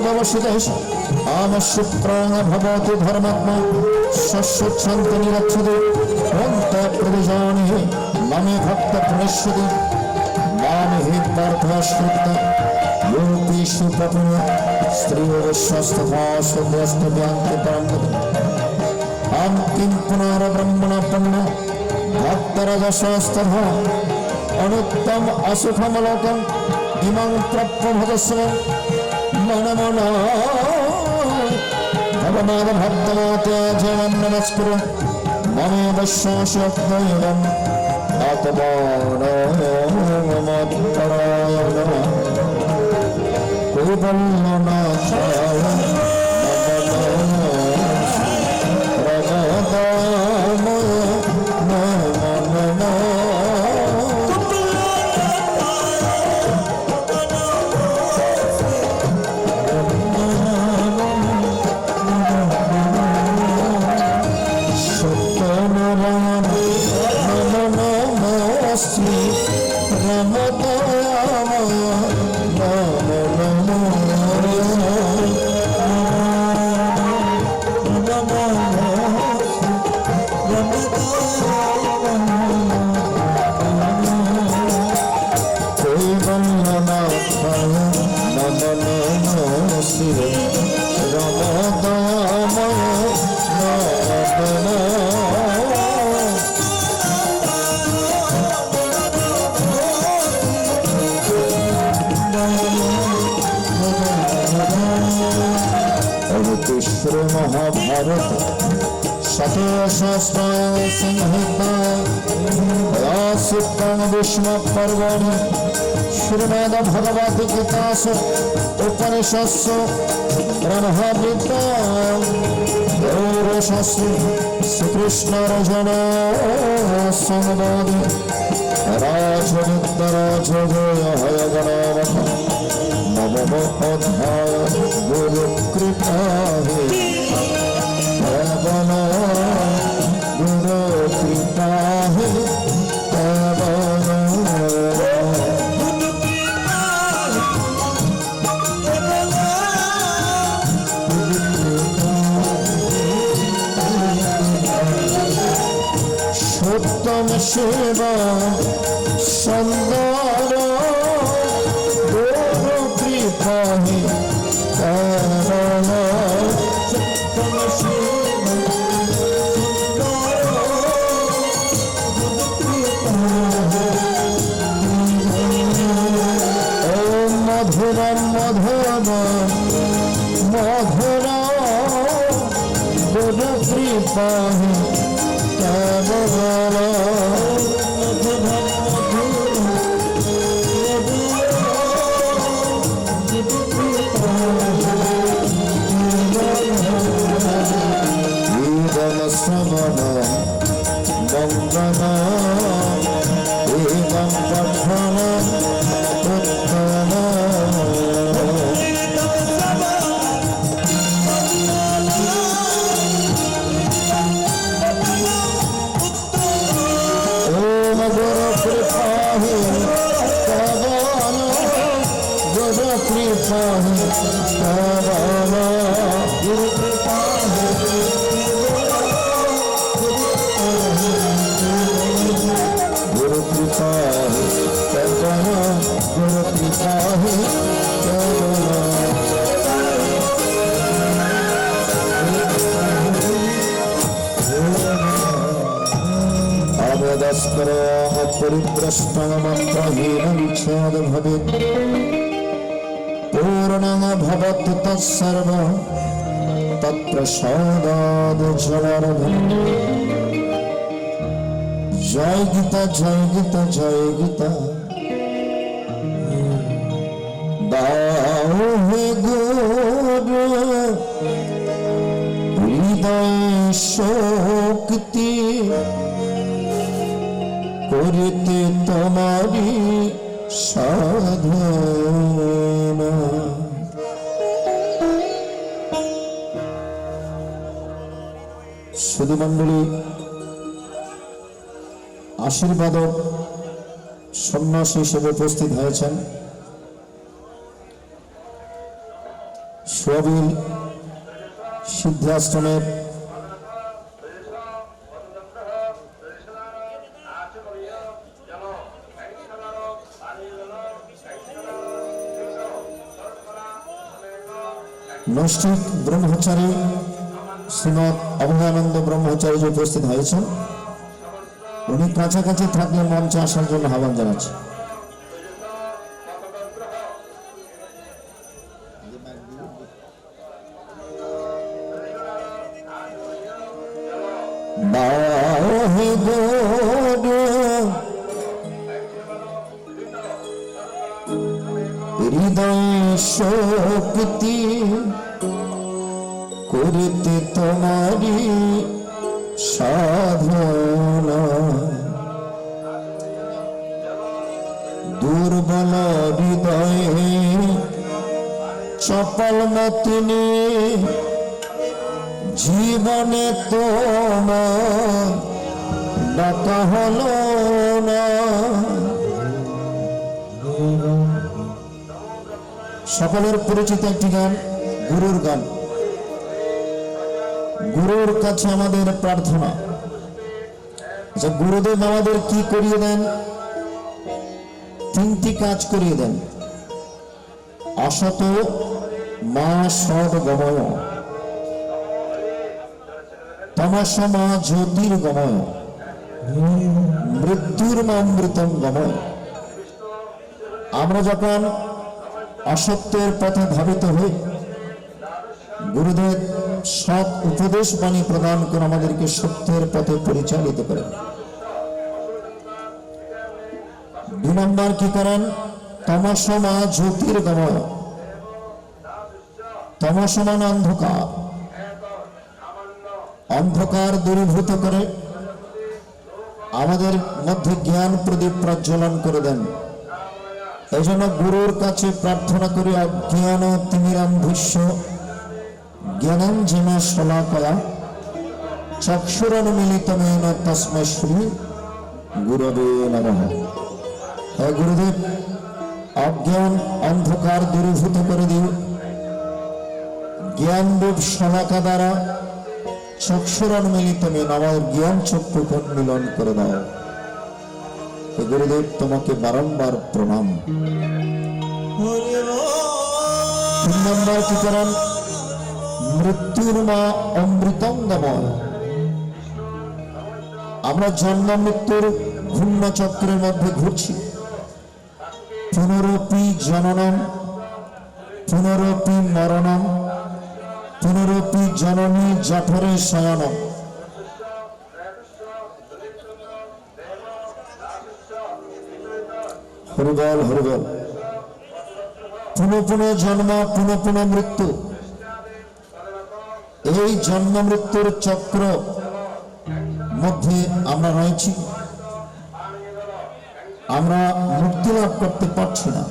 तदवशिदेश आमशुक्राण भवति धर्मात्मा शस्यच्छन्ति निरच्छति प्रदिजानि ममे भक्त प्रणश्यति मामे हि पार्थाश्रित योगेषु प्रपुण स्त्रियोगस्वस्थभाषद्वस्तव्यान्ति परमगति हम किं पुनर्ब्रह्मणपन्न भक्तरजशास्तथा अनुत्तम असुखमलोकम् इमं प्रप्तभदस्व मनमना भवनाद भक्तमात्याजयं नमस्कुरु ममेव शाश्वतदैवम् आत्मानमत्पराय नमः कुरुबल्लनाथाय महाभारत शतशस्त्राय संहितायां विष्णु पर्वणि श्रीमद्भगवद्गीतासु उपनिषत्सु ब्रह्मविद्यायां गौरशास्त्रे श्रीकृष्णार्जुन संवादे राजविद्याराजगोहयगणावः नवमो अध्याय गुरुकृपा गुरुकृपा सत्यम शिवा सुंदर गुरुकृपा मधुरा मधुरा मधुरा गुरुकृपा परिप्रश्नमत्रहीनविच्छेद भवेत् पूर्णं भवति तत्सर्वं तत्प्रसादाद् जनार्दन। जय गीता जय गीता जय गीता दाओ हे गुरु हृदय शक्ति করিতে তোমারি সাধনা। সুধী মণ্ডলী, আশীর্বাদক সন্ন্যাসী হিসেবে উপস্থিত হয়েছেন। সোয়াবিল সিদ্ধাশ্রমের নৈষ্ঠিক ব্রহ্মচারী শ্রীমৎ অভয়ানন্দ ব্রহ্মচারী যে উপস্থিত হয়েছেন, উনি কাছাকাছি থাকলে মঞ্চে আসার জন্য আহ্বান জানাচ্ছি। হৃদয় শক্তি করিতে তোমারি সাধনা, দুর্বল হৃদয়ে চপল মতিনি জীবনে তোমার ডাকা হলো না। সকলের পরিচিত একটি গান, গুরুর গান। গুরুর কাছে আমাদের প্রার্থনা, যে গুরুদেব আমাদের কি করিয়ে দেন? তিনটি কাজ করিয়ে দেন। অসত মা সদ গময়, তমস মা জ্যোতির গময়, মৃত্যুর মা অমৃতম গময়। আমরা যখন অসত্যের পথে ধাবিত হই, গুরুদেব সৎ উপদেশ বাণী প্রদান করে আমাদেরকে সত্যের পথে পরিচালিত করেন। 2 নম্বর কি করেন? তমস মা জ্যোতির গময়। তমস মানে অন্ধকার, অন্ধকার দূরীভূত করে আমাদের মধ্যে জ্ঞান প্রদীপ প্রজ্বলন করে দেন। এই জন্য গুরুর কাছে প্রার্থনা করি, অজ্ঞান তিমিরান্ধস্য জ্ঞানাঞ্জনা শলাকয়া চক্ষুরুন্মিলিতমেন তস্मै শ্রী গুরবে নমঃ। হে গুরুদেব, অজ্ঞান অন্ধকার দূরীভূত করে দিও, জ্ঞানরূপ শলাকা দ্বারা চক্ষুরুন্মিলিতমেন আমার জ্ঞান চক্ষু উন্মিলন করে দাও। হে গুরুদেব, তোমাকে বারংবার প্রণাম। 3 নম্বর কি করেন? মৃত্যুর মা অমৃতঙ্গময়। আমরা জন্ম মৃত্যুর ঘূর্ণ চক্রের মধ্যে ঘুরছি। পুনরপি জননম পুনরপি মরণম পুনরপি জননী জঠরে শয়নম। হরিবল হরিবল। পুনঃ পুনঃ জন্ম, পুনঃ পুনঃ মৃত্যু। এই জন্ম মৃত্যুর চক্র মধ্যে আমরা রয়েছি, আমরা মুক্তি লাভ করতে পারছি না।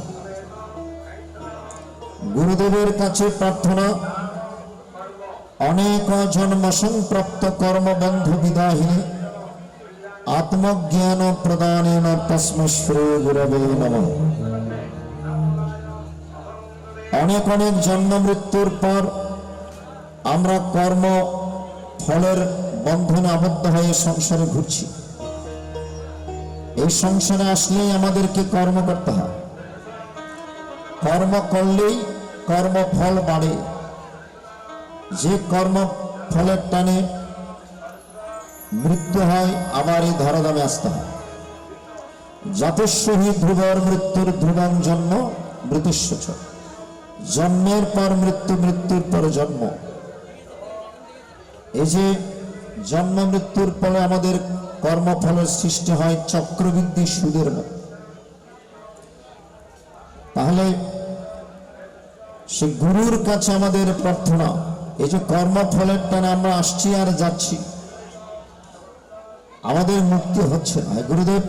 গুরুদেবের কাছে প্রার্থনা, অনেক জন্ম সংপ্রাপ্ত কর্মবন্ধ বিদাহিনী আত্মজ্ঞান প্রদানেন তস্मै শ্রী গুরবে নমঃ। অনেক অনেক জন্ম মৃত্যুর পর আমরা কর্ম ফলের বন্ধনে আবদ্ধ হয়ে সংসারে ঘুরছি। এই সংসারে আসলেই আমাদেরকে কর্ম করতে হয়, কর্ম করলেই কর্মফল বাড়ে। যে কর্ম ফলের টানে মৃত্যু হয়, আবার এই ধরাধামে আসতে হয়। জাতস্য হি ধ্রুবর মৃত্যুর ধ্রুবং জন্ম মৃত্যুস্য চ। জন্মের পর মৃত্যু, মৃত্যুর পর জন্ম। এই যে জন্ম মৃত্যুর পরে আমাদের কর্মফলের সৃষ্টি হয় চক্রবৃদ্ধি সুদের মতো। তাহলে সে গুরুর কাছে আমাদের প্রার্থনা, এই যে কর্মফলের টানে আমরা আসছি আর যাচ্ছি, আমাদের মুক্তি হচ্ছে না। গুরুদেব,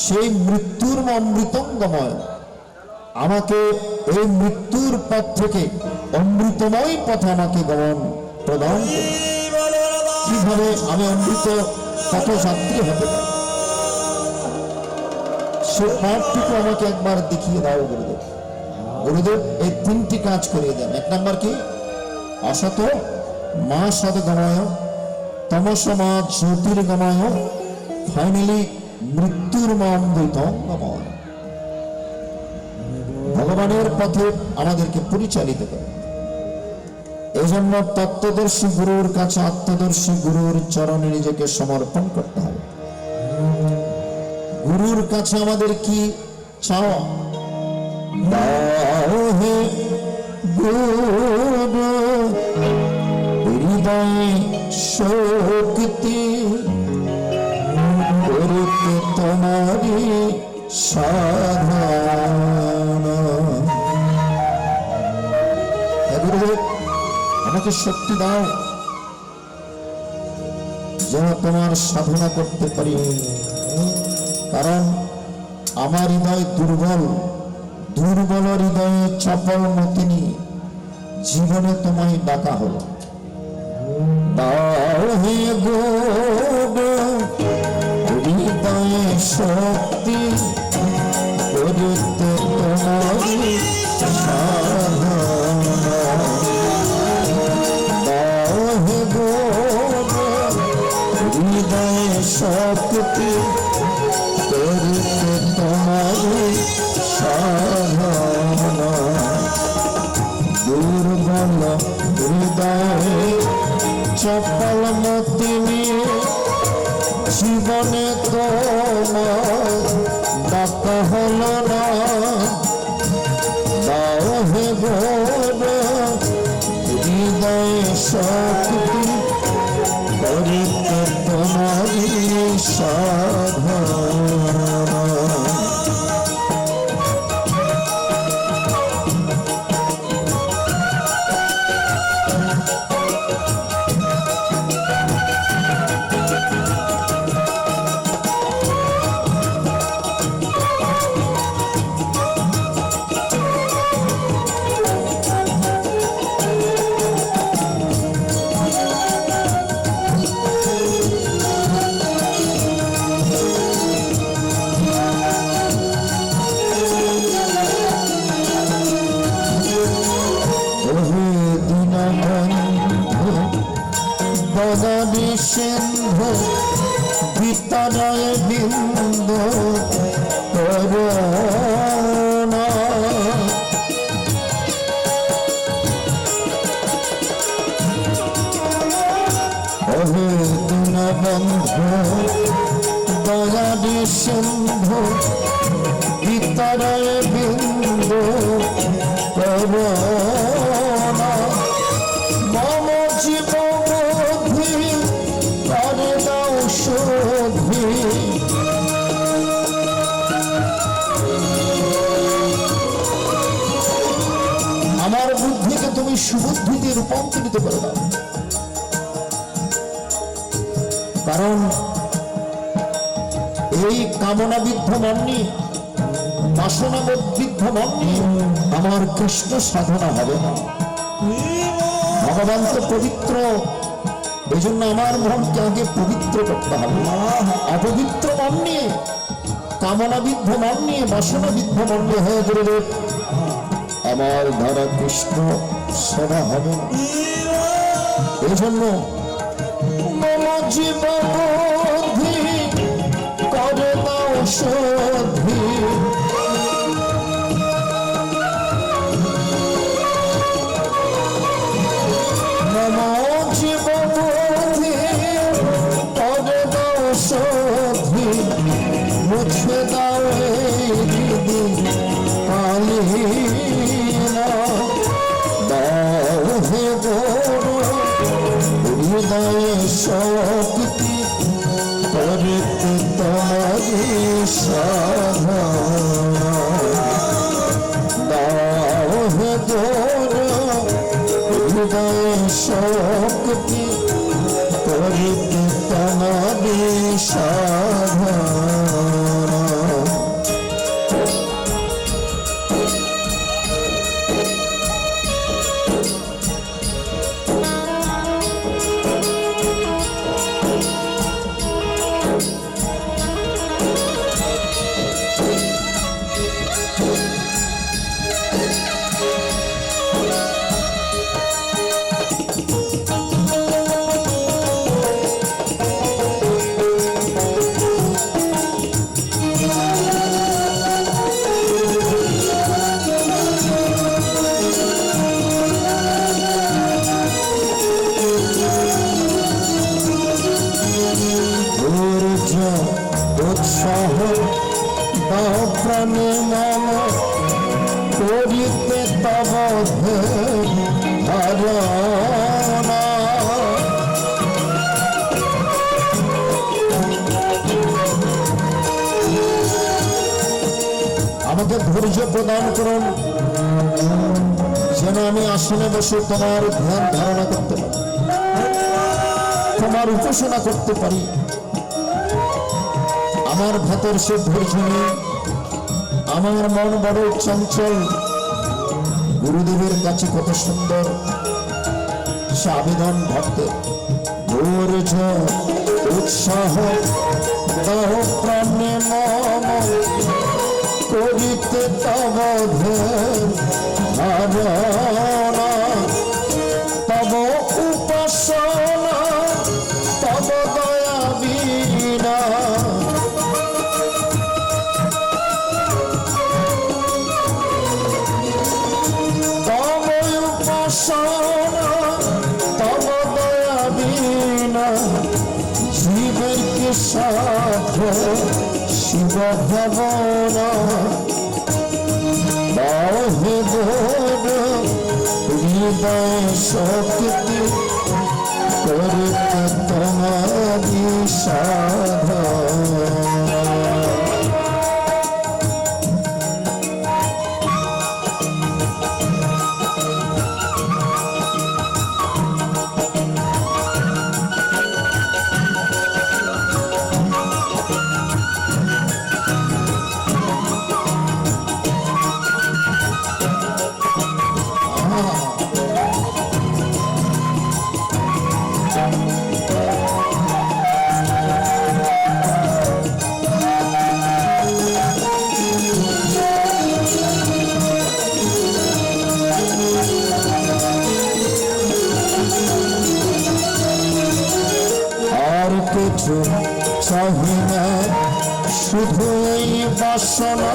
সেই মৃত্যুর অমৃতঙ্গময়, আমাকে এই মৃত্যুর পথ থেকে অমৃতময় পথে আমাকে গমন প্রদান করুন। কিভাবে আমি অমৃত পথযাত্রী হতে পারি, সে পথটুকু আমাকে একবার দেখিয়ে দাও গুরুদেব। গুরুদেব এই তিনটি কাজ করিয়ে দেন। এক নাম্বার কি? অসত মা সদ গময়, তমস মা জ্যোতির্গময়, ফাইনালি মৃত্যুর মা অমৃতম গময়। ভগবানের পথে আমাদেরকে পরিচালিত করে। এই জন্য তত্ত্বদর্শী গুরুর কাছে আত্মদর্শী গুরুর চরণে নিজেকে সমর্পণ করতে হবে। গুরুর কাছে আমাদের কি চাওয়া? দাও হে গুরু হৃদয়ে শক্তি, করতে তোমারি সাধনা। গুরুদেব আমাকে শক্তি দাও যেন তোমার সাধনা করতে পারি, কারণ আমার হৃদয় দুর্বল, দুর্বল হৃদয়ে চপল মতিনি জীবনে তোমায় ডাকা হলো। দাও হে গুরু হৃদয়ে শক্তি, করতে তোমারি সাধনা। দাও হে গুরু হৃদয়ে শক্তি, করতে তোমারি সাধনা। দুর্বল হৃদয়ে চপল মতিনি জীবনে তোমার ডাকা হলো না। দাও হে গুরু হৃদয়ে শক্তি, করতে তোমারি সাধনা। বদনি সিন্ধু বিতরয় বিন্দু করুণা। ওহে দীনবন্ধু দয়ানি সিন্ধু বিতরয় বিন্দু করুণা। মম জীবন করে দাও শুদ্ধি, আমার বুদ্ধিকে তুমি সুবুদ্ধিতে রূপান্তরিত করে দাও। কারণ এই কামনাবিদ্ধ মন নিয়ে, বাসনাবিদ্ধ মন নিয়ে আমার কৃষ্ণ সাধনা হবে না। ভগবান তো পবিত্র, এই জন্য আমার মনকে আগে পবিত্র করতে হবে। অপবিত্র মন নিয়ে, কামনাবিদ্ধ মন নিয়ে, বাসনাবিদ্ধ মন নিয়ে হয়ে গুরুদেব আমার দ্বারা কৃষ্ণ সেবা হবে না। এই জন্য মম জীবন করে দাও শুদ্ধি, মম জীবন করে দাও শুদ্ধি, মুছে দাও কালিনা। দাও হে গুরু হৃদয়ে শক্তি, করতে তোমারি সাধনা। দাও হে গুরু হৃদয়ে শক্তি, করতে তোমারি সাধনা। তব ধারণা। আমাকে ধৈর্য প্রদান করুন, যেন আমি আসনে বসে তোমার ধ্যান ধারণা করতে পারি, তোমার উপাসনা করতে পারি। আমার ভেতর সে ধৈর্য নেই, আমার মন বড় চঞ্চল। গুরুদেবের কাছে কত সুন্দর সে আবেদন ভক্তের, ধৈর্য উৎসাহ দাহ প্রাণে মম করিতে তব ধারণা। তব উপাসনা তব দয়া বিনা, তব উপাসনা তব দয়া বিনা। জীবের কে সাধ শিব ভাবনা, বাহে গোর হৃদয় শক্তি করতে তোমারি সাধনা। আর কিছু চাহি না, শুধু এই বাসনা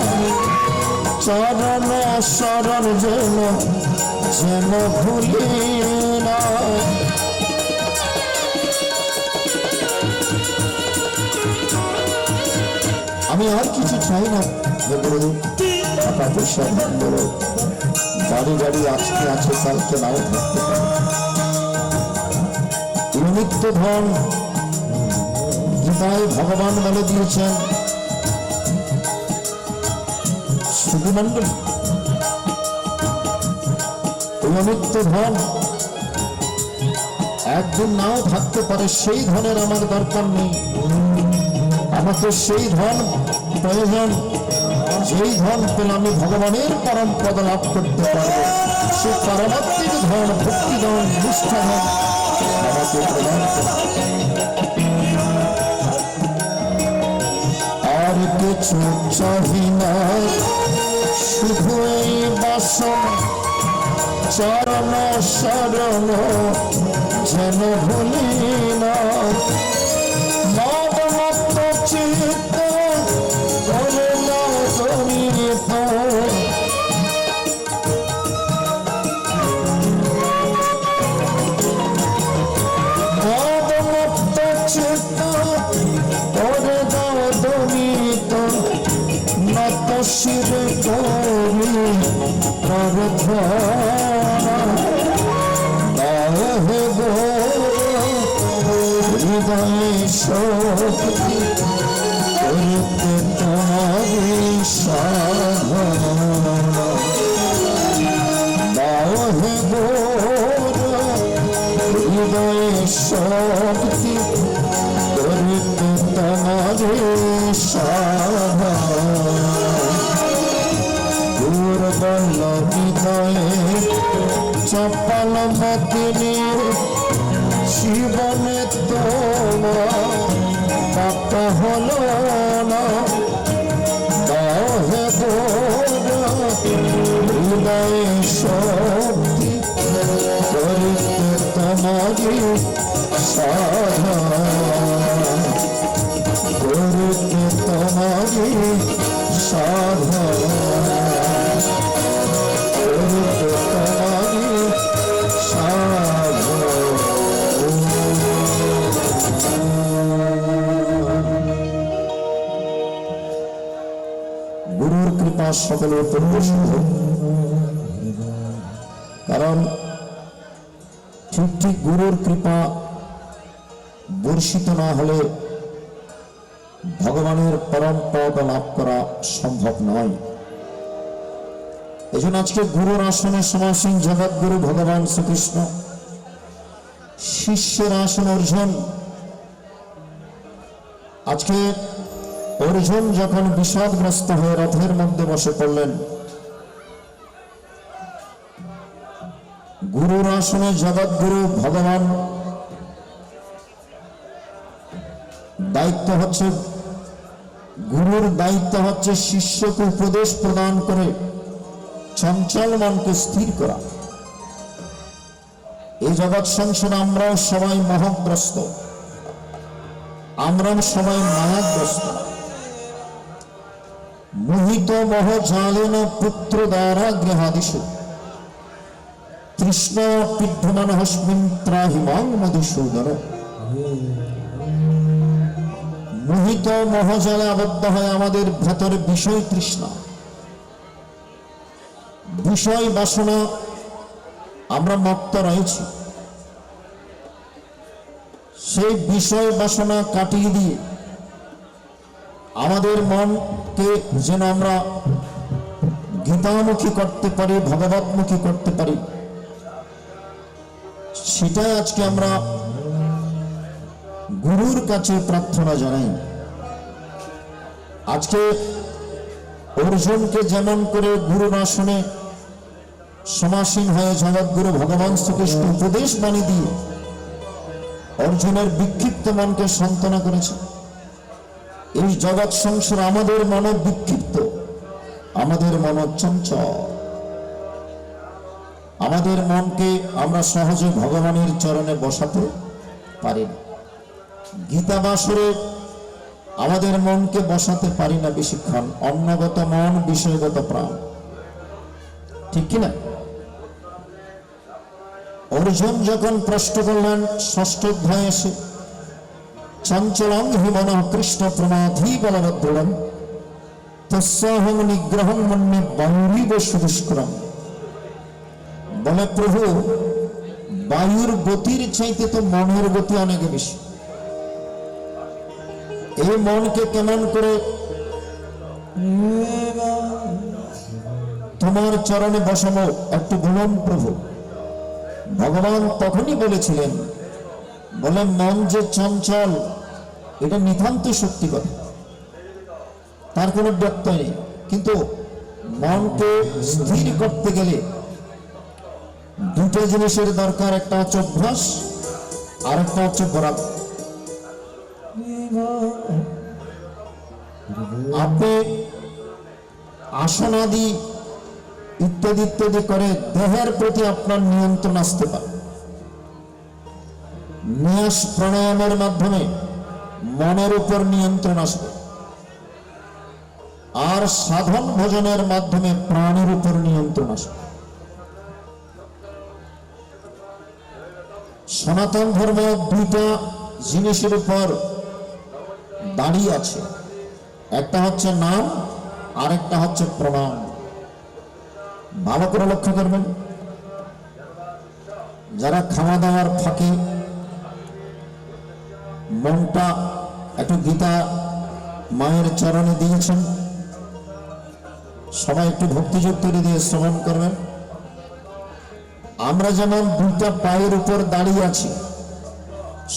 চরণ শরণ যেন যেন ভুলি না। আমি আর কিছু চাই না, টাকা পয়সা বড় বাড়ি গাড়ি আজকে আছে, কালকে নাও থাকতে পারে। নিমিত্ত ধন গীতায় ভগবান বলে দিয়েছেন, সুধীমণ্ডলী নিমিত্ত ধন একদিন নাও থাকতে পারে, সেই ধনের আমার দরকার নেই। আমাকে সেই ধন প্রয়োজন, যেই ধন পেলে আমি ভগবানের পরম পদ লাভ করতে পারবো। সে পারমাত্মিক ধন, ভক্তি ধন, নিষ্ঠা ধন আমাকে প্রদান করে। আর কিছু চাহি না, শুধু এই বাসনা চরণ শরণ যেন ভুলি না। মদমত্ত চিত্ত করে নাও দমিত, মদমত্ত চিত্ত করে দাও দমিত। নত শির করি প্রার্থনা, হে গো হৃদয়ে শক্তি করতে তোমারি সাধনা। হে গো হৃদয়ে শক্তি করতে তোমারি সাধনা। দুর্বল হৃদয়ে চপল মতিনি জীবনে তোমার প্রাপ্ত হলো না। হে হৃদয়ে শক্তি করিতে তোমারি সাধনা, করিতে তোমারি সাধনা, করিতে তোমারি সাধনা। গুরুর কৃপা সকলের পরিবেশন হোক। কারণ ঠিক ঠিক গুরুর কৃপা বর্ষিত না হলে ভগবানের পরম পদ লাভ করা সম্ভব নয়। এই জন্য আজকে গুরুর আসনে সমাসীন জগৎগুরু ভগবান শ্রীকৃষ্ণ, শিষ্যের আসন অর্জুন। আজকে অর্জুন যখন বিষাদগ্রস্ত হয়ে রথের মধ্যে বসে পড়লেন, গুরুর আসনে জগৎগুরু ভগবান, দায়িত্ব হচ্ছে গুরুর দায়িত্ব হচ্ছে শিষ্যকে উপদেশ প্রদান করে চঞ্চল মনকে স্থির করা। এই জগৎ সংসারে আমরাও সবাই মোহগ্রস্ত, আমরাও সবাই মায়াগ্রস্ত। মোহিত মোহ জালেন পুত্র দ্বারা গৃহাদিষু কৃষ্ণ পিদ্ধমান হস্মিন ত্রাহিমাং মধুসূদন। মোহিত মোহজালে আবদ্ধ হয় আমাদের ভেতরে বিষয় তৃষ্ণা, বিষয় বাসনা, আমরা মত্ত রয়েছি। সেই বিষয় বাসনা কাটিয়ে দিয়ে আমাদের মনকে যেন আমরা গীতামুখী করতে পারি, ভগবতমুখী করতে পারি, সেটাই আজকে আমরা গুরুর কাছে প্রার্থনা জানাই। আজকে অর্জুনকে যেমন করে গুরুর আসনে সমাসীন হয়ে জগৎগুরু ভগবান শ্রীকৃষ্ণ উপদেশ বাণী দিয়ে অর্জুনের বিক্ষিপ্ত মনকে সান্ত্বনা করেছে। এই জগৎ সংসার আমাদের মন বিক্ষিপ্ত, আমাদের মন চঞ্চল, আমাদের মনকে আমরা সহজে ভগবানের চরণে বসাতে পারি না। গীতা বাসরে আমাদের মনকে বসাতে পারি না বেশিক্ষণ। অন্নগত মন, বিষয়গত প্রাণ, ঠিক কিনা? অর্জুন যখন প্রশ্ন করলেন ষষ্ঠ অধ্যায়ে এসে, চঞ্চলং হি মনঃ কৃষ্ণ প্রমাধি বলবদ্দৃঢ়ং তস্যাহং নিগ্রহং মন্যে বায়ুরিব সুদুষ্করম। বলে প্রভু, বায়ুর গতির চাইতে তো মনের গতি অনেক বেশি। এই মনকে কেমন করে তোমার চরণে বসাবো একটু বলুন প্রভু। ভগবান তখনই বলেছিলেন, বলে মন যে চঞ্চল এটা নিতান্ত সত্যি কথা, তার কোনো ব্যত্যয় নেই। কিন্তু মনকে স্থির করতে গেলে দুটো জিনিসের দরকার, একটা হচ্ছে অভ্যাস আর একটা হচ্ছে বরাবর। আপনি আসনাদি ইত্যাদি ইত্যাদি করে দেহের প্রতি আপনার নিয়ন্ত্রণ আসতে পারে। নিয়াস প্রাণায়ামের মাধ্যমে মনের উপর নিয়ন্ত্রণ আসবে, আর সাধন ভোজনের মাধ্যমে প্রাণের উপর নিয়ন্ত্রণ আসবে। সনাতন ধর্ম দুইটা জিনিসের উপর দাঁড়িয়ে আছে, একটা হচ্ছে নাম আর একটা হচ্ছে প্রণাম। ভালো করে লক্ষ্য করবেন, যারা খাওয়া দাওয়ার ফাঁকে মনটা একটু গীতা মায়ের চরণে দিয়েছেন, সবাই একটু ভক্তিযুক্ত দিয়ে শ্রবণ করবেন। আমরা যেমন দুইটা পায়ের উপর দাঁড়িয়ে আছি,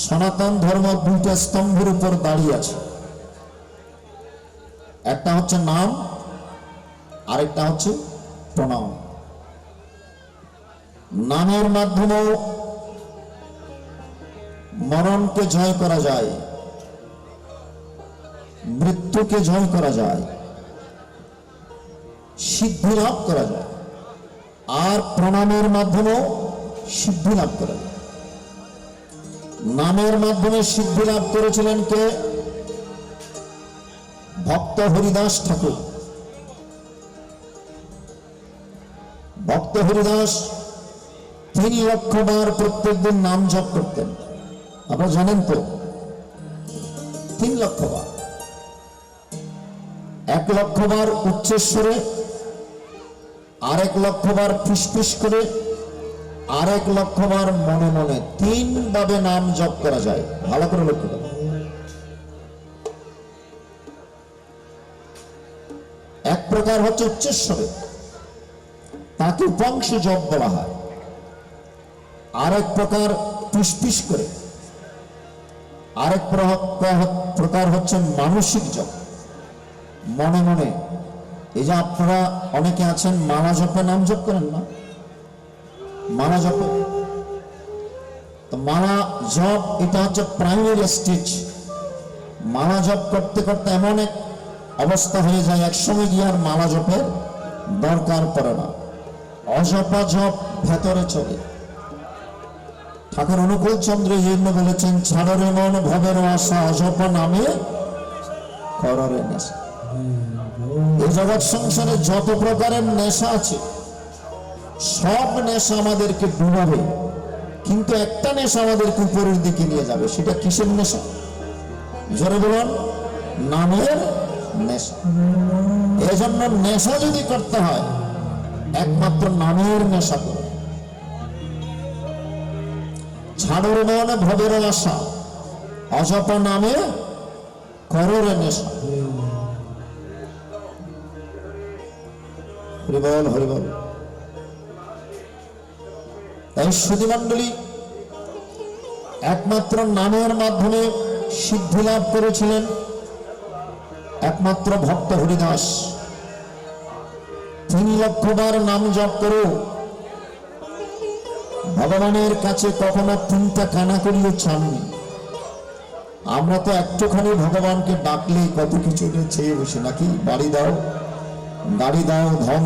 সনাতন ধর্ম দুইটা স্তম্ভের উপর দাঁড়িয়ে আছে, একটা হচ্ছে নাম আরেকটা হচ্ছে প্রণাম। নামের মাধ্যমেও মরণকে জয় করা যায়, মৃত্যুকে জয় করা যায়, সিদ্ধি লাভ করা যায়, আর প্রণামের মাধ্যমেও সিদ্ধি লাভ করা যায়। নামের মাধ্যমে সিদ্ধি লাভ করেছিলেন কে? ভক্ত হরিদাস ঠাকুর। ভক্ত হরিদাস 3 লক্ষ বার প্রত্যেক দিন নাম জপ করতেন, আপনারা জানেন তো? 3 লক্ষ বার, 1 লক্ষ বার উচ্চেশ্বরে, আর 1 লক্ষ বার ফিসফিস করে, আরেক লক্ষবার মনে মনে 3 ভাবে নাম জপ করা যায়। ভালো করে লক্ষ্য করো। এক প্রকার হচ্ছে উচ্চস্বরে, তাকে উপাংশ জপ বলা হয়। আরেক প্রকার পিস করে, আরেক প্রকার হচ্ছে মানসিক জপ, মনে মনে। এই যে আপনারা অনেকে আছেন মালা জপে নাম জপ করেন না, মালা জপে, তো মালা জপ এটা হচ্ছে প্রাইমারি স্টেজ। মালা জপ করতে করতে এমন এক অবস্থা হয়ে যায়, একসময় গিয়ে আর মালা জপের দরকার পড়ে না, অজপা জপ ভেতরে চলে। ঠাকুর অনুকূল চন্দ্র এই জন্য বলেছেন, ছাড়রে মন ভবের আশা, অজপা নামে কররে নেশা। এই জগৎ সংসারে যত প্রকারের নেশা আছে, সব নেশা আমাদেরকে ডুবাবে, কিন্তু একটা নেশা আমাদেরকে উপরের দিকে নিয়ে যাবে। সেটা কিসের নেশা? জোরে বলুন, নামের নেশা। এই জন্য নেশা যদি করতে হয়, একমাত্র নামের নেশা করো। ছাড়র মন ভবের আশা, অজপা নামে কররে নেশা। হরিবল হরিবল। তাই সুধী মণ্ডলী, একমাত্র নামের মাধ্যমে সিদ্ধি লাভ করেছিলেন একমাত্র ভক্ত হরিদাস। 3 লক্ষ বার নাম জপ করো, ভগবানের কাছে কখনো 3টা কানা করিয়ে চাননি। আমরা তো একটুখানি ভগবানকে ডাকলে কত কিছু চেয়ে বসে, নাকি বাড়ি দাও, গাড়ি দাও, ধন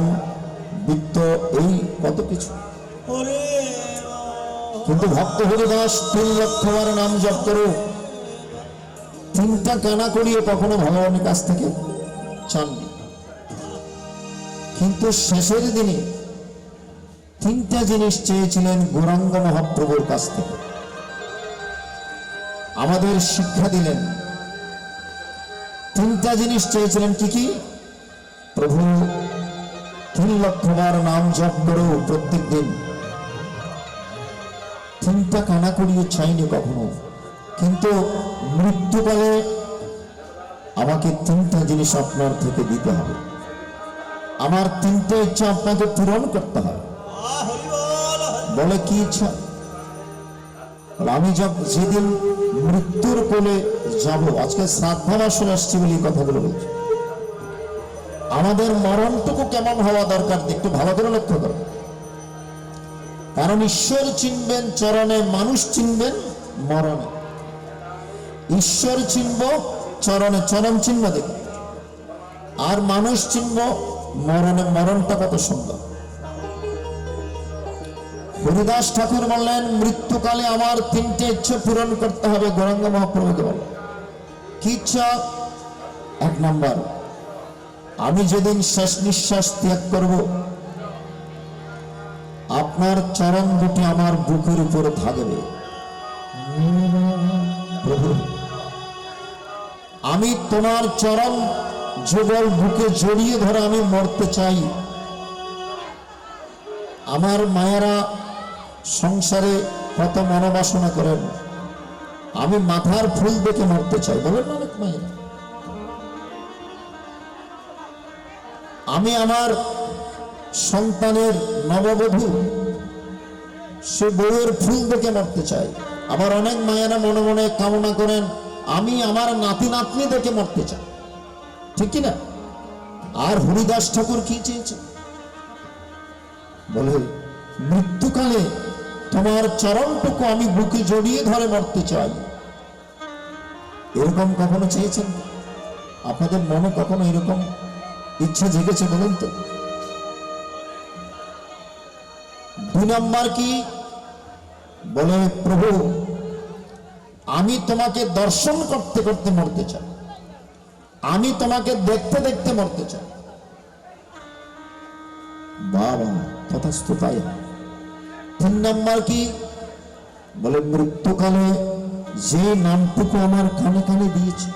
বিত্ত, এই কত কিছু। কিন্তু ভক্ত হরিদাস 3 লক্ষ বার নাম জপ করো, 3টা কানা করিয়ে কখনো ভগবানের কাছ থেকে চাননি। কিন্তু শেষের দিনে 3টা জিনিস চেয়েছিলেন গৌরাঙ্গ মহাপ্রভুর কাছ থেকে। আমাদের শিক্ষা দিলেন, 3টা জিনিস চেয়েছিলেন। কি কি? প্রভু 3 লক্ষ বার নাম জপ করো প্রত্যেক দিন, 3টা কানা করিয়ে চাইনি কখনো, কিন্তু মৃত্যুকালে আমাকে 3টা জিনিস আপনার থেকে দিতে হবে, আমার 3টে ইচ্ছা আপনাকে পূরণ করতে হবে। বলে কি ইচ্ছা? আমি যেদিন মৃত্যুর কোলে যাব, আজকে শ্রাদ্ধাবাসন আসছি বলে কথাগুলো বলছি, আমাদের মরণটুকু কেমন হওয়া দরকার একটু ভালো করে লক্ষ্য করো। কারণ ঈশ্বর চিনবেন চরণে, মানুষ চিনবেন মরণে। ঈশ্বর চিনব চরণে, চরণ চিহ্ন দেখে, আর মানুষ চিনব মরণে। মরণটা কত সুন্দর। হরিদাস ঠাকুর বললেন, মৃত্যুকালে আমার 3টে ইচ্ছা পূরণ করতে হবে। গৌরাঙ্গ মহাপ্রভুকে বল, কি ইচ্ছা? 1 নম্বর, আমি যেদিন শেষ নিঃশ্বাস ত্যাগ করব, আপনার চরণ দুটি আমার বুকের উপরে থাকবে। প্রভু, আমি তোমার চরণ যুগল বুকে জড়িয়ে ধরে আমি মরতে চাই। আমার মায়েরা সংসারে কত মনোবাসনা করেন, আমি মাথার ফুল দেখে মরতে চাই, বলেন অনেক মায়েরা। আমি আমার সন্তানের নববধূ, সে বউয়ের ফুল দেখে মরতে চাই। আবার অনেক মায়েরা মনে মনে কামনা করেন, আমি আমার নাতি নাতনি দেখে মরতে চাই, ঠিক কিনা? আর হরিদাস ঠাকুর কি চেয়েছে? বলে, মৃত্যুকালে তোমার চরণটুকু আমি বুকে জড়িয়ে ধরে মরতে চাই। এরকম কখনো চেয়েছেন? আপনাদের মনে কখনো এরকম ইচ্ছা জেগেছে বলুন তো? 2 নম্বর কি? বলে, প্রভু আমি তোমাকে দর্শন করতে করতে মরতে চাই, আমি তোমাকে দেখতে দেখতে মরতে চাই। বাবা, তথাস্তু তাই। 3 নম্বর কি? বলে, মৃত্যুকালে যে নামটুকু আমার কানে কানে দিয়েছে,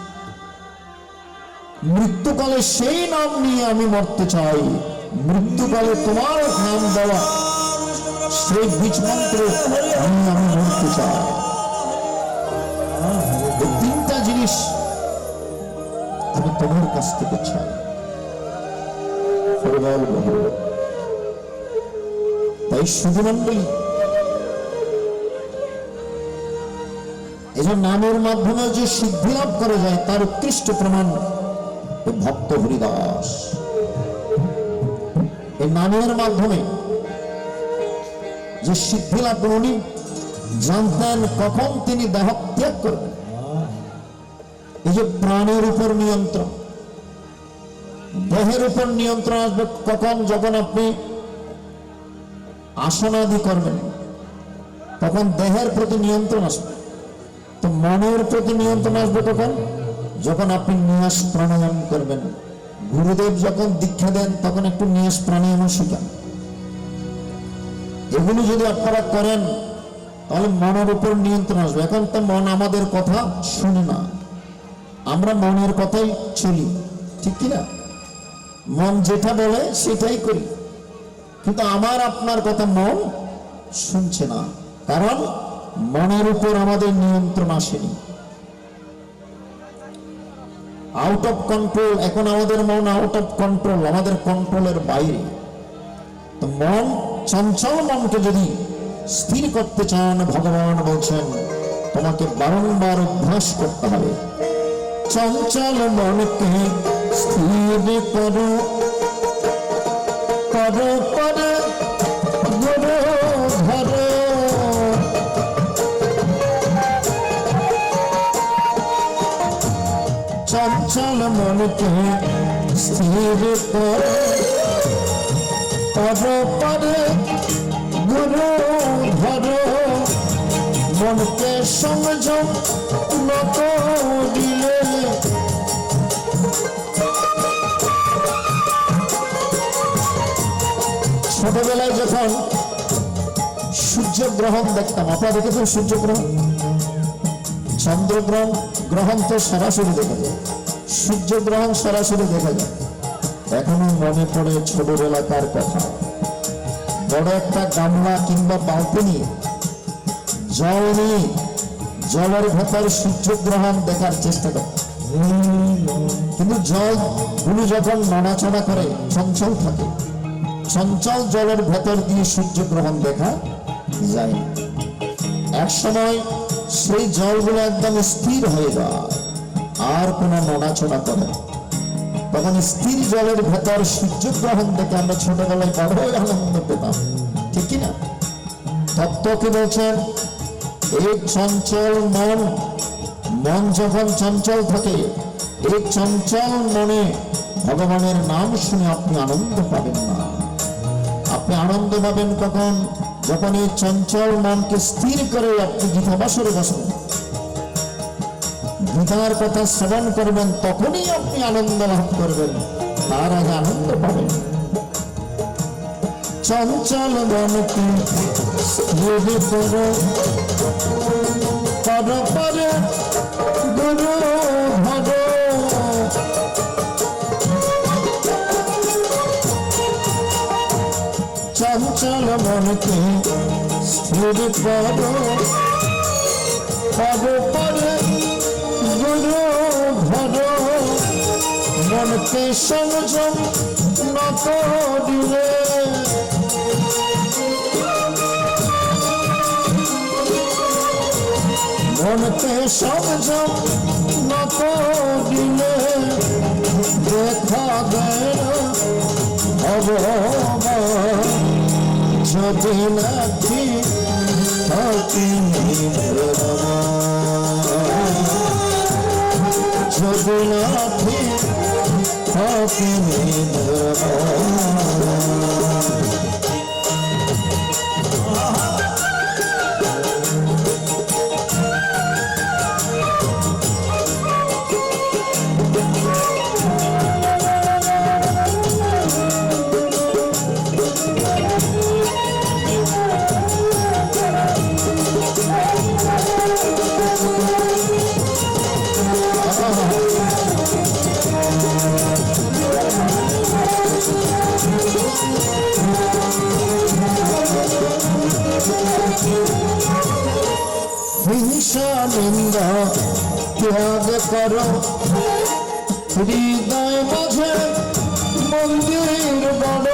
মৃত্যুকালে সেই নাম নিয়ে আমি মরতে চাই। মৃত্যুকালে তোমার নাম দেওয়া, সেই বীজ মন্ত্র আমি বলতে চাই। এই তিনটা জিনিস আমি তোমার কাছ থেকে চাই। তাই শুধু মন্ডলী এই যে নামের মাধ্যমে যে সিদ্ধি লাভ করা যায় তার উৎকৃষ্ট প্রমাণ ভক্ত হরিদাস। এই নামের মাধ্যমে যে সিদ্ধি লাভ উনি জানতেন কখন তিনি দেহ ত্যাগ করবেন। এই যে প্রাণের উপর নিয়ন্ত্রণ, দেহের উপর নিয়ন্ত্রণ আসবে কখন? যখন আপনি আসনাদি করবেন তখন দেহের প্রতি নিয়ন্ত্রণ আসবে। তো মনের প্রতি নিয়ন্ত্রণ আসবে কখন? যখন আপনি নিয়াস প্রাণায়াম করবেন। গুরুদেব যখন দীক্ষা দেন তখন একটু নিয়াস প্রাণায়াম শিখান। এগুলো যদি আপনারা করেন তাহলে মনের উপর নিয়ন্ত্রণ আসবে। এখন তো মন আমাদের কথা শুনে না, আমরা মনের কথাই চলি, ঠিক কিনা? মন যেটা বলে সেটাই করি, কিন্তু আমার আপনার কথা মন শুনছে না, কারণ মনের উপর আমাদের নিয়ন্ত্রণ আসেনি। Out of control. এখন আমাদের মন আউট অফ কন্ট্রোল, আমাদের কন্ট্রোলের বাইরে। তো মন, চঞ্চল মনকে যদি স্থির করতে চান, ভগবান বলছেন তোমাকে বারংবার অভ্যাস করতে হবে। চঞ্চল মনকে স্থির করো, করো করো গুরু ধরো। চঞ্চল মনকে স্থির করো, করো করো গুরু ধরো। মনকে সংযম ন করিলে ছোটবেলায় যখন সূর্যগ্রহণ দেখতাম, আপনারা দেখেছেন সূর্যগ্রহণ? চন্দ্রগ্রহণ গ্রহণ তো সরাসরি দেখা যায়, সূর্যগ্রহণ সরাসরি দেখা যায়। এখনো মনে পড়ে ছোটবেলাকার কথা। বড় একটা গামলা কিংবা বালতি নিয়ে জল নিয়ে জলের ভেতর সূর্যগ্রহণ দেখার চেষ্টা করে, কিন্তু জলগুলো যখন নড়াচড়া করে চঞ্চল থাকে, চঞ্চল জলের ভেতর দিয়ে সূর্যগ্রহণ দেখা যায়। এক সময় সেই জলগুলো একদম স্থির হয়ে যায়, আর কোনো নড়াচড়া করে, তখন স্থির জলের ভেতর সূর্যগ্রহণ দেখে আমরা ছোটবেলায় বড়ই আনন্দ পেতাম, ঠিক কিনা? তত্ত্বকে বলছেন এই চঞ্চল মন, মন যখন চঞ্চল থাকে, এই চঞ্চল মনে ভগবানের নাম শুনে আপনি আনন্দ পাবেন না। আপনি আনন্দ পাবেন কখন? যখন এই চঞ্চল মনকে স্থির করে আপনি গীতাবাসরে বসবেন, গীতার কথা শ্রবণ করবেন, তখনই আপনি আনন্দ লাভ করবেন, তার আগে আনন্দ পাবেন। চঞ্চল মনকে স্থির করো, করো করো গুরু ধরো। চঞ্চল মনকে স্থির করো, করো করো গুরু ধরো। মনকে সংযম ন করিলে মনকে সংযম ন করিলে দেখা গেল ভগবান যদি নাকি থাকি যদি নাকি থাকি হিংসা নিন্দা ত্যাগ করো, হৃদয় মাঝে মন্দির বড়।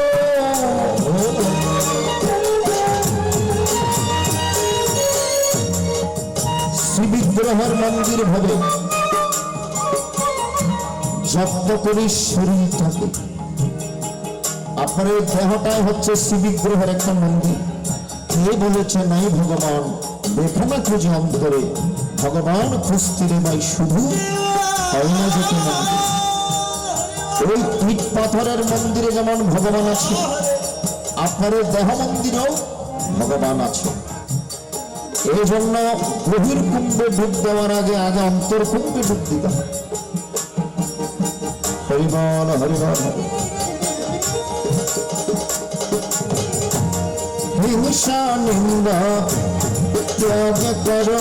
শ্রী বিগ্রহের মন্দির ভাবে যত্ন করি শরীরটাকে। আপনার এই দেহটাই হচ্ছে শ্রী বিগ্রহের একটা মন্দির। কে বলেছে নাই ভগবান দেখো না খুঁজে অন্তরে, ভগবান খুঁজতে রে ভাই শুধু হয় না যেতে মন্দির। ওই ইট পাথরের মন্দিরে যেমন ভগবান আছে, আপনার দেহ মন্দিরেও ভগবান আছে। এই জন্য গভীর কুম্ভে ডুব দেওয়ার আগে আগে অন্তর কুম্ভে ডুব দিতে হয়। হরিবল হরিবল। হিংসা নিন্দা ত্যাগ করো,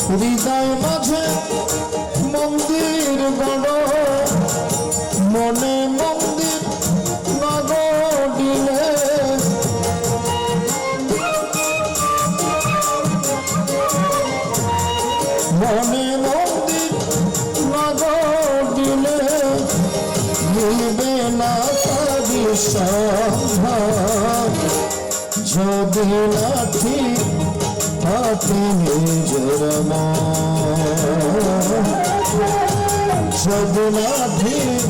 হৃদয় মাঝে মন্দির গড়। মনে মন্দির না গড়িলে মনে মন্দির না গড়িলে মিলবে না তারি সন্ধান। যদি না ঠিক থাকে নিজের মন, যদি না ঠিক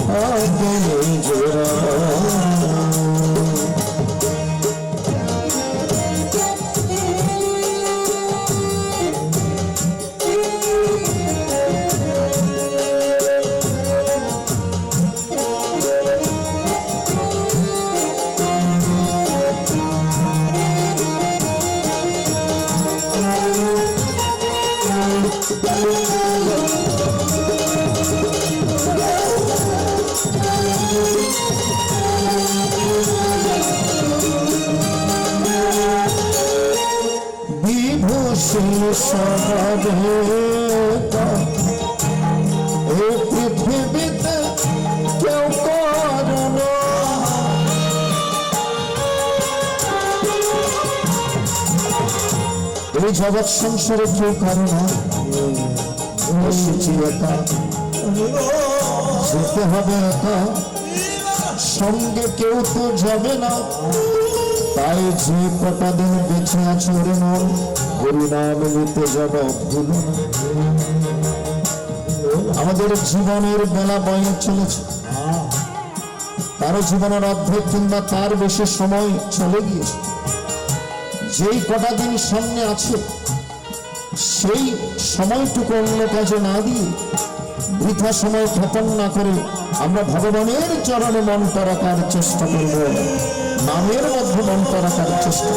থাকে নিজের মন। এই পৃথিবীতে কেউ করে না, এই জগৎ সংসারে কেউ করে না। এসেছি একা, যেতে হবে একা, সঙ্গে কেউ তো যাবে না। তাই যে কটা দিন বেঁচে আছো রে মন, হরিনাম নিতে যাব ভুলো না। আমাদের জীবনের বেলা বয়ে চলেছে, কারো জীবনের অর্ধেক কিংবা তার বেশি সময় চলে গিয়েছে। যেই কটা দিন সামনে আছে সেই সময়টুকু অন্য কাজে না দিয়ে, বৃথা সময় ক্ষেপণ না করে আমরা ভগবানের চরণে মনটা রাখার চেষ্টা করব, নামের মধ্যে মনটা রাখার চেষ্টা।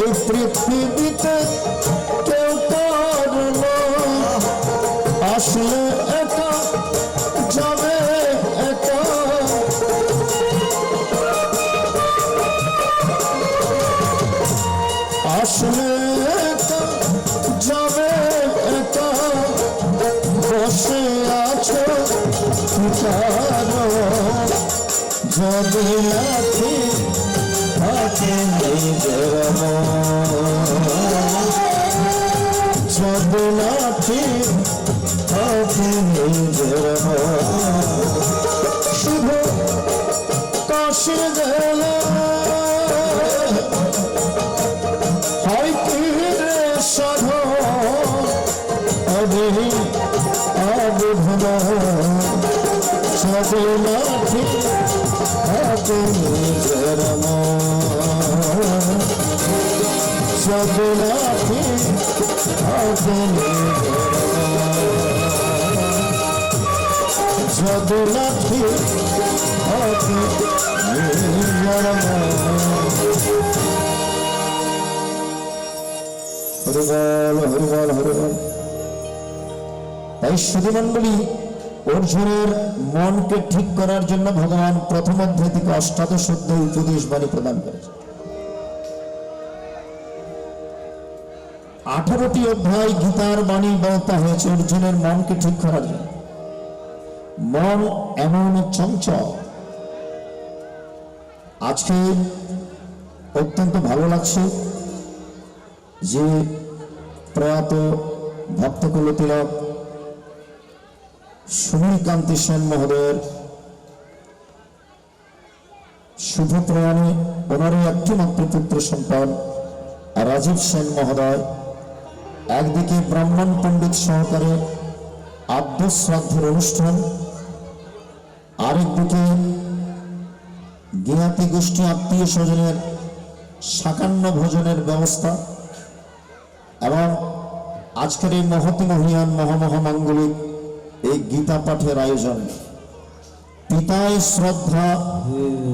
এই পৃথিবীতে কেউ করে না, আসলে একা যাবে একা। আসলে একা যাবে একা, বসে আছো যদি লাঠি থাকে নিজের যদি লাঠি থাকে নিজের শুধু কাশি গেলে হয় কি রে সাধ অবিধ যদি লাঠি থাকে নিজের যদি লাঠি থাকে যদি লাঠি থাকে নিজের হরিবল হরিবল হরিবল। তাই সুধীমণ্ডলী, অর্জুনের মনকে ঠিক করার জন্য ভগবান প্রথম অধ্যায় থেকে অষ্টাদশ অধ্যায় উপদেশ বাণী প্রদান করেছে। 18টি অধ্যায় গীতার বাণী বলতে হয়েছে অর্জুনের মনকে ঠিক করার জন্য। মন এমন চঞ্চল। আজকে অত্যন্ত ভালো লাগছে যে প্রয়াত ভক্তকুল তিলক সুনীল কান্তি সেন মহোদয়ের শুভ প্রয়াণে ওনারই একটি মাত্র পুত্র সন্তান রাজীব সেন মহোদয় একদিকে ব্রাহ্মণ পণ্ডিত সহকারে আদ্য শ্রাদ্ধের অনুষ্ঠান, আরেকদিকে জ্ঞাতি গোষ্ঠী আত্মীয় স্বজনের সাকান্ন ভোজনের ব্যবস্থা এবং আজকের এই মহতি মহিয়ান মহামহামাঙ্গলিক এই গীতা পাঠের আয়োজন। পিতায় শ্রদ্ধা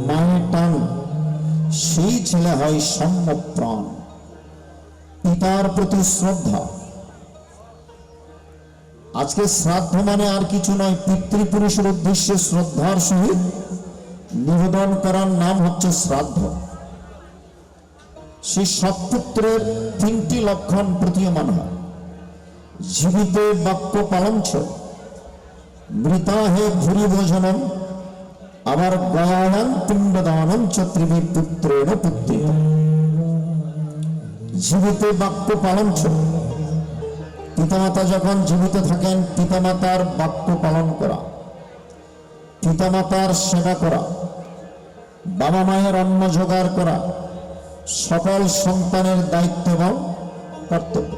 মায়ের টান, সেই ছেলে হয় সম্যক প্রাণ। পিতার প্রতি শ্রদ্ধা। আজকে শ্রাদ্ধ মানে আর কিছু নয়, পিতৃপুরুষের উদ্দেশ্যে শ্রদ্ধার সহিত নিবেদন করার নাম হচ্ছে শ্রাদ্ধ। সেই সৎপুত্রের তিনটি লক্ষণ প্রতীয়মান হয়। জীবিতে বাক্য পালঞ্চ, মৃতাহে ভূরি ভোজনম, আবার গয়ায়ান পিণ্ডদানম চ ত্রিভি পুত্রেণ পুত্রেণ। জীবিতে বাক্য পালঞ্চ, পিতামাতা যখন জীবিত থাকেন পিতামাতার বাক্য পালন করা, পিতামাতার সেবা করা, বাবা মায়ের অন্ন জোগাড় করা সকল সন্তানের দায়িত্ব এবং কর্তব্য।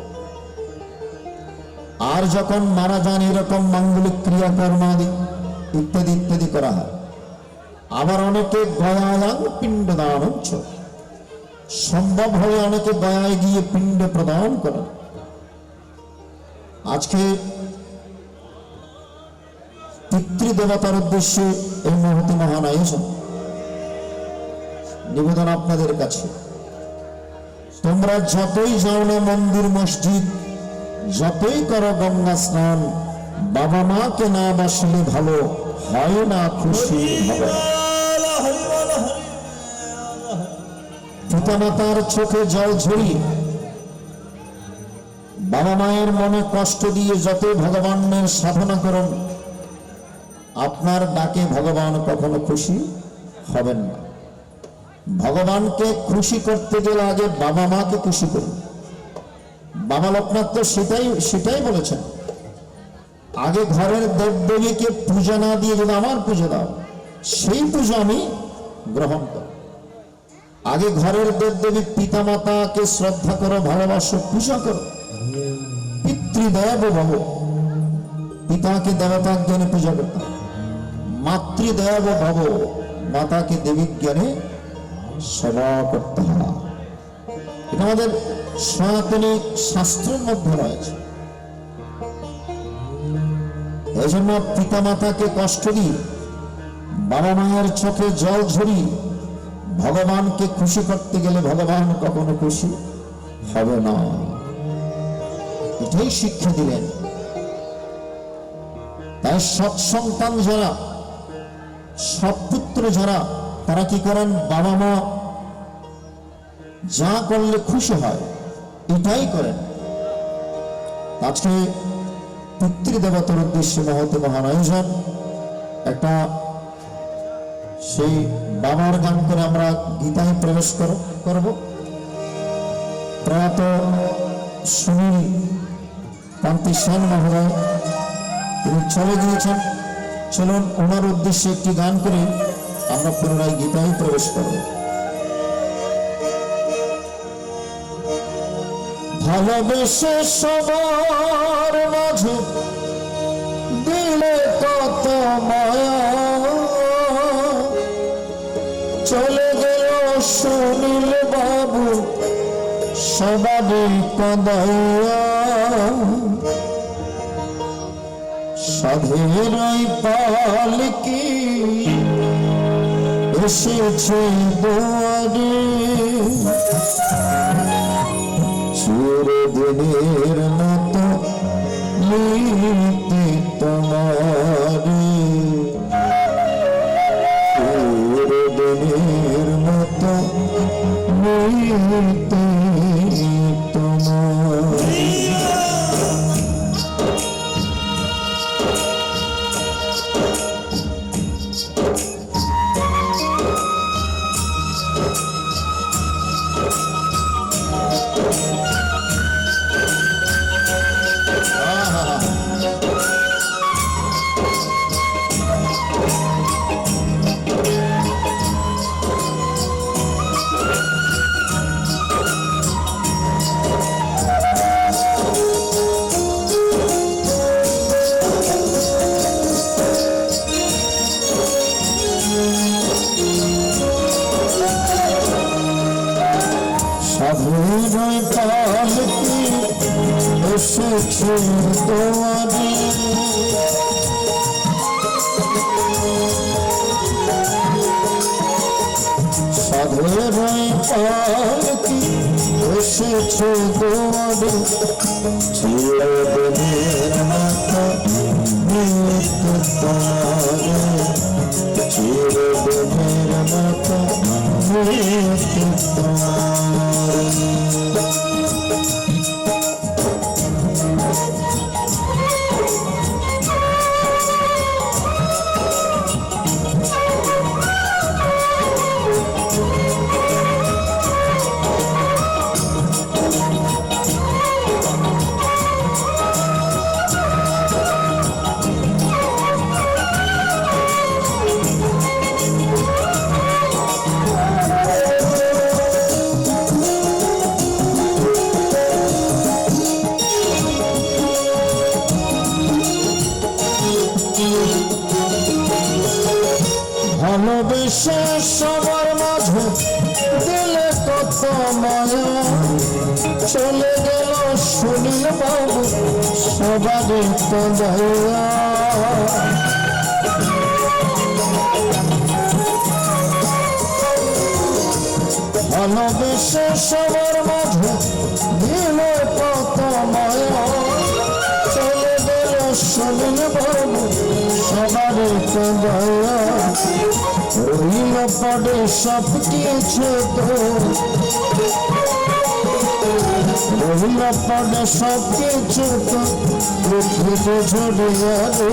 আর যখন মারা যান এরকম মাঙ্গলিক ক্রিয়াকর্মাদি ইত্যাদি ইত্যাদি করা হয়। আবার অনেকে গয়ায়াং পিণ্ডদানম চ, সম্ভব হলে অনেকে গয়ায় গিয়ে পিণ্ড প্রদান করেন। আজকে পিতৃদেবতার উদ্দেশ্যে এই মহতি মহান আয়োজন। নিবেদন আপনাদের কাছে, তোমরা যতই যাও না মন্দির মসজিদ, যতই করো গঙ্গা স্নান, বাবা মাকে না বাসলে ভালো হয় না, খুশি হবে না। পিতামাতার চোখে জল ঝরিয়ে বাবা মায়ের মনে কষ্ট দিয়ে যতই ভগবানের সাধনা করুন, আপনার ডাকে ভগবান কখনো খুশি হবেন না। ভগবানকে খুশি করতে গেলে আগে বাবা মাকে খুশি করুন। বাবা লোকনাথ তো সেটাই বলেছেন, আগে ঘরের দেবদেবীকে পূজা না দিয়ে যদি আমার পুজো দাও, সেই পুজো আমি গ্রহণ করব। আগে ঘরের দেবদেবী পিতামাতাকে শ্রদ্ধা করো, ভালোবাসো, পূজা করো। পিতৃদেব ভব, পিতাকে দেবতা জ্ঞানে পূজা করতাম। মাতৃদেব ভব, মাতাকে দেবী জ্ঞানে সেবা করতে হয়। এটা আমাদের সনাতনী শাস্ত্রের মধ্যে রয়েছে। এই জন্য পিতা মাতাকে কষ্ট দিয়ে, বাবা মায়ের চোখে জল ঝরিয়ে ভগবানকে খুশি করতে গেলে ভগবান কখনো খুশি হবে না। এটাই শিক্ষা দিলেন। তাই সৎ সন্তান যারা, সৎপুত্র যারা, তারা কি করেন, বাবা মা যা করলে খুশি হয় এটাই করেন। আজকে পিতৃদেবতার উদ্দেশ্যে মহৎ মহান আয়োজন। একটা সেই বাবার গান করে আমরা গীতায় প্রবেশ করব। প্রয়াত সুনীল কান্তি সেন মহোদয় তিনি চলে গিয়েছেন। চলুন ওনার উদ্দেশ্যে একটি গান করে আমরা পুনরায় গীতায় প্রবেশ করব। ভালোবেসে সবার মাঝে দিলে কত মায়া, চলে গেল সুনীল বাবু সবারই কদাইয়া। সাধের ওই পালকি এসেছে দুয়ারে, চিরদিনের মতো নিতে তোমারে, চিরদিনের মতো নিতে তোমারে। এসেছে তোমারে সাধের পালকি এসেছে তোমারে চিরদিনের মাতা নিত্য তোমারে চিরদিনের মাতা নিত্য তোমারে ভালোবেসে সবার মাঝে দিলে কত মায়া চলে গেল সুনীল বাবু সবারই তো দয়া ভালোবেসে সবার মাঝে দিলে কত মায়া চলে গেল সুনীল বাবু সবারই তো দয়া রইল পড়ে সব কিছু তো রইল পড়ে সব কিছু তো পৃথিবী ঝরিয়া রে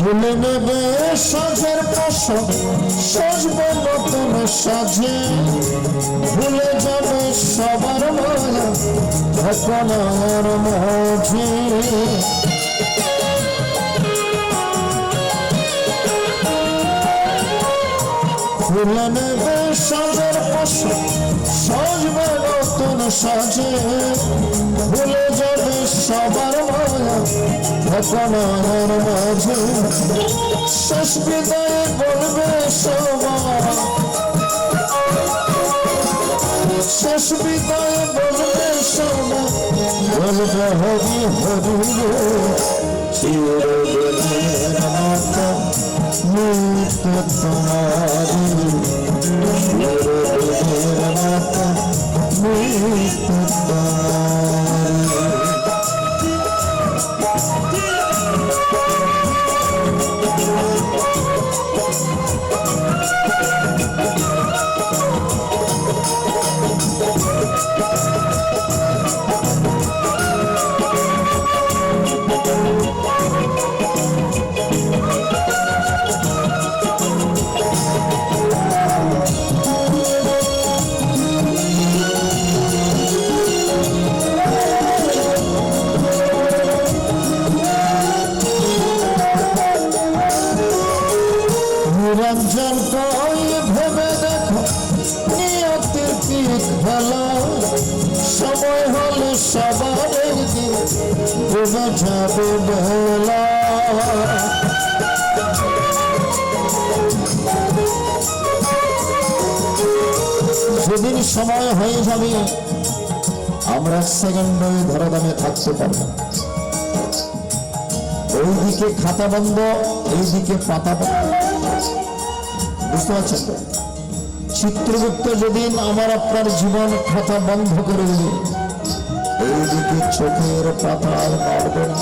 ভুলে নেবে সাজের পোশাক সাজবে নতুন সাজে ভুলে যাবে সবার মায়া ঘটনার মাঝে ভুলে নেবে সাজের পোশাক সাজবে নতুন সাজে ভুলে যাবে সবার মায়া ঘটনার মাঝে শেষ বিদায় বলবে সবার শেষ বিদায় বলবে সবার বলবে হরি হরি চিরদিনের মাতা নিত্য তোমারি চিরদিনের মাতা নিত্য তোমারি নিরঞ্জন কই ভেবে দেখো নিয়তির কি খেলা সময় হলে সবার একদিন ডুবে যাবে বেলা যেদিন সময় হয়ে যাবে আমরা সেকেন্ডে ধরাধামে থাকতে পারবো ওইদিকে খাতা বন্ধ এইদিকে পাতা বন্ধ বুঝতে পারছেন তো চিত্রগুপ্ত যেদিন আমার আপনার জীবন খাতা বন্ধ করে দিল এইদিকে চোখের পাতা আর নড়বে না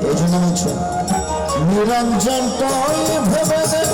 এই জন্য নিরঞ্জন ভেবে